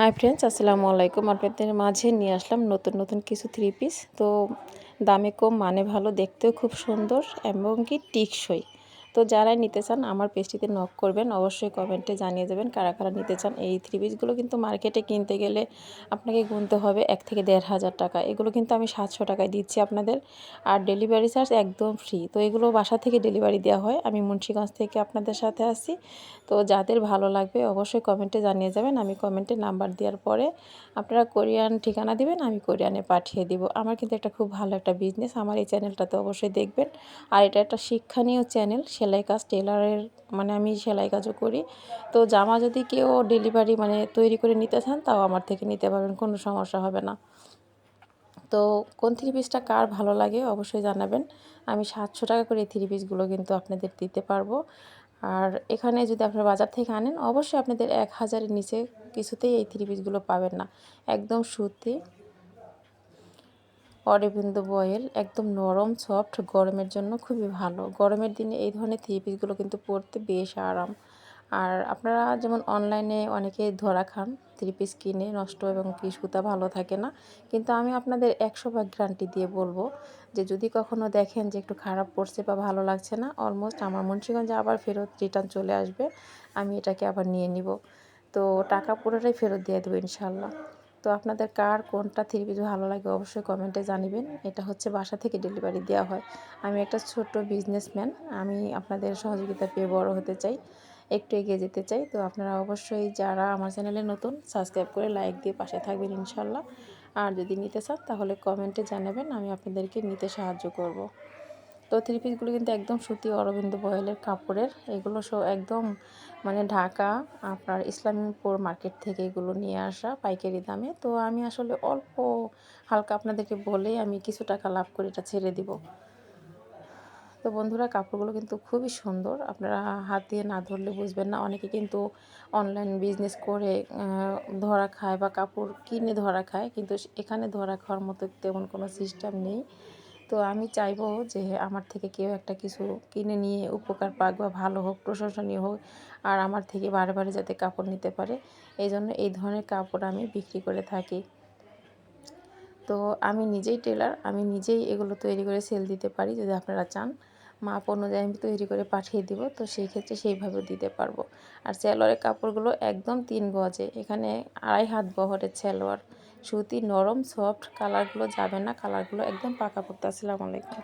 Hi friends, আসসালামু আলাইকুম। আপনাদের মাঝে নিয়ে আসলাম নতুন নতুন কিছু থ্রি পিস। তো দামে কম, মানে ভালো, দেখতেও খুব সুন্দর এবং কি টিকসই। তো যারা নিতে চান আমার পেজটিতে নক করবেন, অবশ্যই কমেন্টে জানিয়ে যাবেন কারা কারা নিতে চান। এই থ্রি পিসগুলো কিন্তু মার্কেটে কিনতে গেলে আপনাকে গুনতে হবে 1,000 থেকে 1,500 টাকা। এগুলো কিন্তু আমি 700 টাকায় দিচ্ছি আপনাদের। আর ডেলিভারি চার্জ একদম ফ্রি। তো এগুলো বাসা থেকে ডেলিভারি দেওয়া হয়। আমি মুন্সিগঞ্জ থেকে আপনাদের সাথে আসি। তো যাদের ভালো লাগবে অবশ্যই কমেন্টে জানিয়ে যাবেন। আমি কমেন্টে নাম্বার দেওয়ার পরে আপনারা কোরিয়ান ঠিকানা দিবেন, আমি কোরিয়ানে পাঠিয়ে দিব। আমার কিন্তু একটা খুব ভালো একটা বিজনেস, আমার এই চ্যানেলটাতে অবশ্যই দেখবেন। আর এটা একটা শিক্ষণীয় চ্যানেল, সেলাই কাজ, টেলারের, মানে আমি সেলাই কাজও করি। তো জামা যদি কেউ ডেলিভারি মানে তৈরি করে নিতে চান তাও আমার থেকে নিতে পারবেন, কোনো সমস্যা হবে না। তো কোন থ্রি পিসটা কার ভালো লাগে অবশ্যই জানাবেন। আমি 700 টাকা করে এই থ্রি পিসগুলো কিন্তু আপনাদের দিতে পারবো। আর এখানে যদি আপনারা বাজার থেকে আনেন অবশ্যই আপনাদের 1,000-এর নিচে কিছুতেই এই থ্রি পিসগুলো পাবেন না। একদম সুতি অরবিন্দ বয়েল, একদম নরম সফট, গরমের জন্য খুবই ভালো। গরমের দিনে এই ধরনের থ্রি পিসগুলো কিন্তু পরতে বেশ আরাম। আর আপনারা যেমন অনলাইনে অনেকে ধরা খান থ্রি পিস কিনে নষ্ট এবং কি সুতা ভালো থাকে না, কিন্তু আমি আপনাদের 100 ভাগ গ্যারান্টি দিয়ে বলবো যে যদি কখনো দেখেন যে একটু খারাপ পড়ছে বা ভালো লাগছে না, অলমোস্ট আমার মুন্সিগঞ্জে আবার ফেরত রিটার্ন চলে আসবে, আমি এটাকে আবার নিয়ে নিব। তো টাকা পুরোটাই ফেরত দিয়ে দেবো ইনশাল্লাহ। তো আপনাদের কার কোনটা থ্রি পিস ভালো লাগে অবশ্যই কমেন্টে জানিবেন। এটা হচ্ছে বাসা থেকে ডেলিভারি দেওয়া হয়। আমি একটা ছোট্ট বিজনেসম্যান, আমি আপনাদের সহযোগিতা পেয়ে বড় হতে চাই, একটু এগিয়ে যেতে চাই। তো আপনারা অবশ্যই যারা আমার চ্যানেলে নতুন সাবস্ক্রাইব করে লাইক দিয়ে পাশে থাকবেন ইনশাল্লাহ। আর যদি নিতে চান তাহলে কমেন্টে জানাবেন, আমি আপনাদেরকে নিতে সাহায্য করব। তো থ্রি পিসগুলো কিন্তু একদম সুতি অরবিন্দ বয়েলের কাপড়ের, এগুলো একদম মানে ঢাকা আপনার ইসলামপুর মার্কেট থেকে এগুলো নিয়ে আসা পাইকারি দামে। তো আমি আসলে অল্প হালকা আপনাদেরকে বলেই আমি কিছু টাকা লাভ করে এটা ছেড়ে দিব। তো বন্ধুরা, কাপড়গুলো কিন্তু খুবই সুন্দর, আপনারা হাত দিয়ে না ধরলে বুঝবেন না। অনেকে কিন্তু অনলাইন বিজনেস করে ধরা খায় বা কাপড় কিনে ধরা খায়, কিন্তু এখানে ধরা খাওয়ার মতো তেমন কোনো সিস্টেম নেই। তো আমি চাইবো যে আমার থেকে কেউ একটা কিছু কিনে নিয়ে উপকার পাক বা ভালো হোক, প্রশংসনীয় হোক, আর আমার থেকে বারে বারে যাতে কাপড় নিতে পারে, এই জন্য এই ধরনের কাপড় আমি বিক্রি করে থাকি। তো আমি নিজেই টেলার, আমি নিজেই এগুলো তৈরি করে সেল দিতে পারি। যদি আপনারা চান মাপ অনুযায়ী আমি তৈরি করে পাঠিয়ে দিব, তো সেই ক্ষেত্রে সেইভাবে দিতে পারবো। আর সালোয়ারের কাপড়গুলো একদম 3 গজে, এখানে 2.5 হাত বহরের সালোয়ার, সুতি নরম সফট, কালারগুলো যাবে না, কালারগুলো একদম পাকাপোক্ত। আসসালামু আলাইকুম।